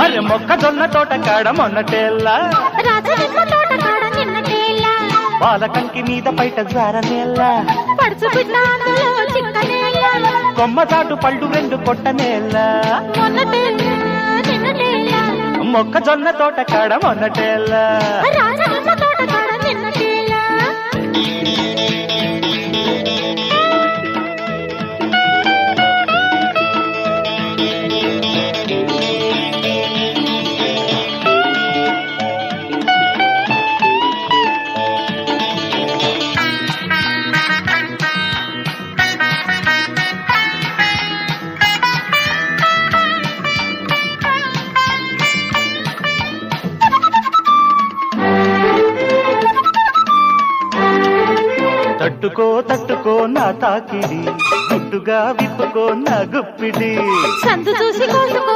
అరే మొక్కజొన్న తోట కాడ మొన్నటేళ్ళ రాజనిమ్మ తోట కాడ నిన్నటేళ్ళ పాలకంకి మీద బయట జారనేళ్ళ పడుచు బిడ్డ అందులో చిక్కనేళ్ళ కొమ్మ చాటు పళ్ళు రెండు కొట్టనేళ్ళ మొన్నటేళ్ళ నిన్నటేళ్ళ మొక్కజొన్న తోట కాడ మొన్నటేళ్ళ రాజనిమ్మ తోట కాడ నిన్నటేళ్ళ తట్టుకో తట్టుకో నా తాకిడి గుట్టుగా విప్పుకో నా గుప్పిడి సందు చూసి కోసుకో